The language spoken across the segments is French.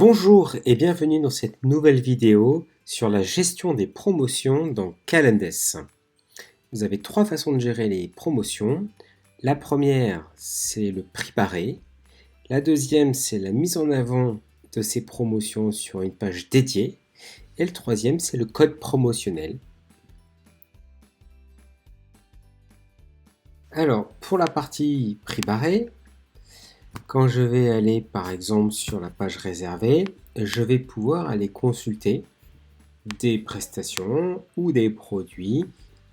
Bonjour et bienvenue dans cette nouvelle vidéo sur la gestion des promotions dans Calendar. Vous avez trois façons de gérer les promotions. La première, c'est le prix barré. La deuxième, c'est la mise en avant de ces promotions sur une page dédiée. Et le troisième, c'est le code promotionnel. Alors, pour la partie prix barré, quand je vais aller par exemple sur la page réservée, je vais pouvoir aller consulter des prestations ou des produits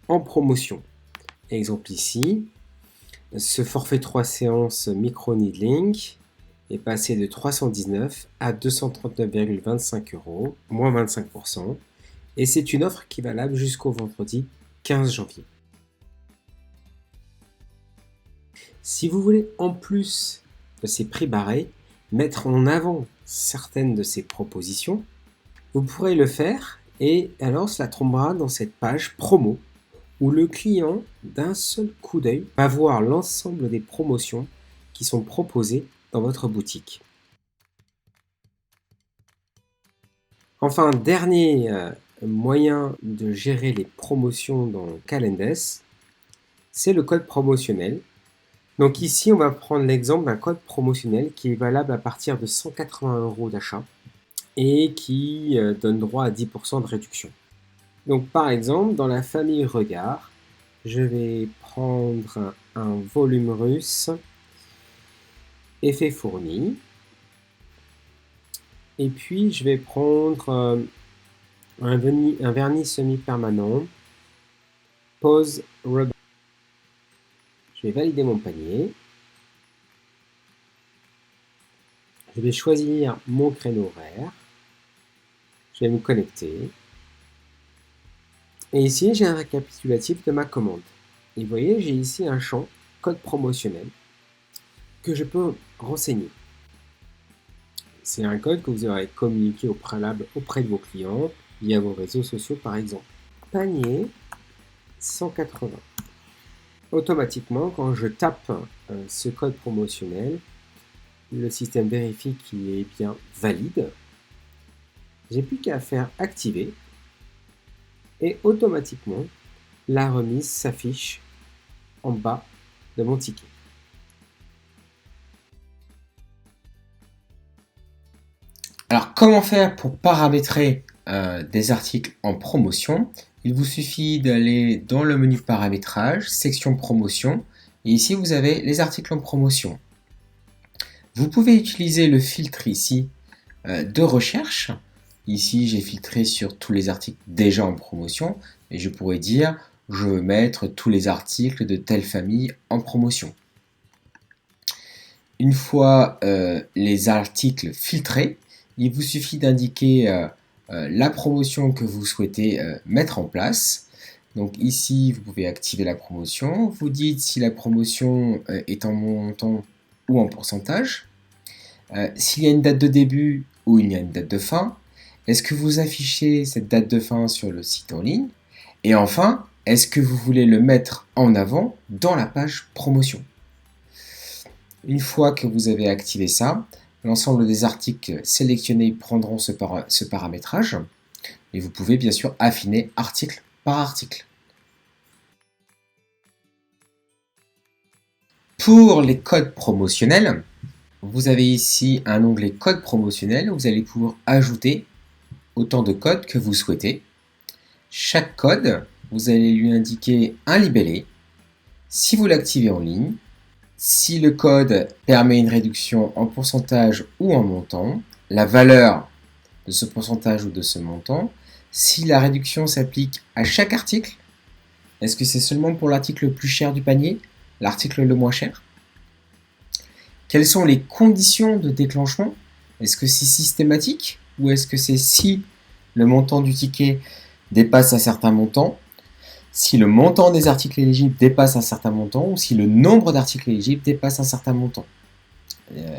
en promotion. Exemple ici, ce forfait 3 séances micro-needling est passé de 319 à 239,25 €, moins 25%, et c'est une offre qui est valable jusqu'au vendredi 15 janvier. Si vous voulez, en plus de ces prix barrés, mettre en avant certaines de ces propositions, vous pourrez le faire et alors cela tombera dans cette page promo où le client, d'un seul coup d'œil, va voir l'ensemble des promotions qui sont proposées dans votre boutique. Enfin, dernier moyen de gérer les promotions dans Calendar, c'est le code promotionnel. Donc ici, on va prendre l'exemple d'un code promotionnel qui est valable à partir de 180 € d'achat et qui donne droit à 10% de réduction. Donc par exemple, dans la famille Regard, je vais prendre un volume russe, effet fourni, et puis je vais prendre un vernis semi-permanent, pose rubber. Je vais valider mon panier. Je vais choisir mon créneau horaire. Je vais me connecter. Et ici, j'ai un récapitulatif de ma commande. Et vous voyez, j'ai ici un champ code promotionnel que je peux renseigner. C'est un code que vous aurez communiqué au préalable auprès de vos clients via vos réseaux sociaux par exemple. Panier 180. Automatiquement, quand je tape ce code promotionnel, le système vérifie qu'il est bien valide. J'ai plus qu'à faire activer et automatiquement la remise s'affiche en bas de mon ticket. Alors, comment faire pour paramétrer des articles en promotion? Il vous suffit d'aller dans le menu paramétrage, section promotion, et ici vous avez les articles en promotion. Vous pouvez utiliser le filtre ici de recherche. Ici, j'ai filtré sur tous les articles déjà en promotion, et je pourrais dire, je veux mettre tous les articles de telle famille en promotion. Une fois les articles filtrés, il vous suffit d'indiquer la promotion que vous souhaitez mettre en place. Donc ici, vous pouvez activer la promotion. Vous dites si la promotion est en montant ou en pourcentage. S'il y a une date de début ou il y a une date de fin. Est-ce que vous affichez cette date de fin sur le site en ligne? Et enfin, est-ce que vous voulez le mettre en avant dans la page promotion? Une fois que vous avez activé ça, l'ensemble des articles sélectionnés prendront ce paramétrage et vous pouvez bien sûr affiner article par article. Pour les codes promotionnels, vous avez ici un onglet code promotionnel où vous allez pouvoir ajouter autant de codes que vous souhaitez. Chaque code, vous allez lui indiquer un libellé. Si vous l'activez en ligne, si le code permet une réduction en pourcentage ou en montant, la valeur de ce pourcentage ou de ce montant, si la réduction s'applique à chaque article, est-ce que c'est seulement pour l'article le plus cher du panier, l'article le moins cher? Quelles sont les conditions de déclenchement? Est-ce que c'est systématique ou est-ce que c'est si le montant du ticket dépasse un certain montant, si le montant des articles éligibles dépasse un certain montant ou si le nombre d'articles éligibles dépasse un certain montant?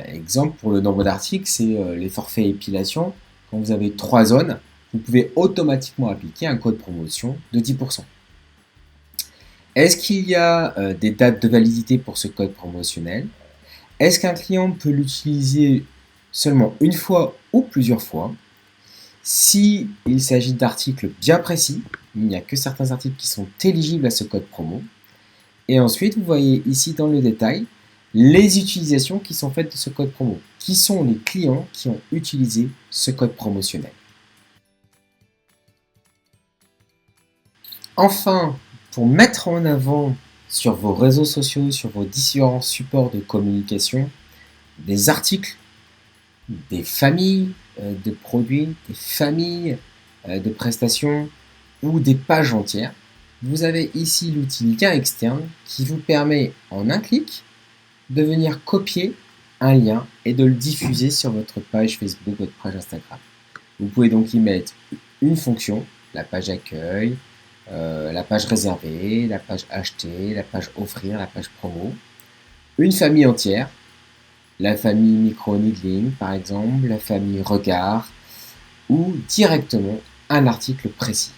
Exemple, pour le nombre d'articles, c'est les forfaits épilation. Quand vous avez 3 zones, vous pouvez automatiquement appliquer un code promotion de 10%. Est-ce qu'il y a des dates de validité pour ce code promotionnel? Est-ce qu'un client peut l'utiliser seulement une fois ou plusieurs fois. Si il s'agit d'articles bien précis, il n'y a que certains articles qui sont éligibles à ce code promo. Et ensuite, vous voyez ici dans le détail les utilisations qui sont faites de ce code promo. Qui sont les clients qui ont utilisé ce code promotionnel. Enfin, pour mettre en avant sur vos réseaux sociaux, sur vos différents supports de communication, des articles, des familles de produits, des familles de prestations ou des pages entières, vous avez ici l'outil lien externe qui vous permet en un clic de venir copier un lien et de le diffuser sur votre page Facebook, votre page Instagram. Vous pouvez donc y mettre une fonction, la page accueil, la page réservée, la page acheter, la page offrir, la page promo, une famille entière, la famille micro-needling par exemple, la famille regard, ou directement un article précis.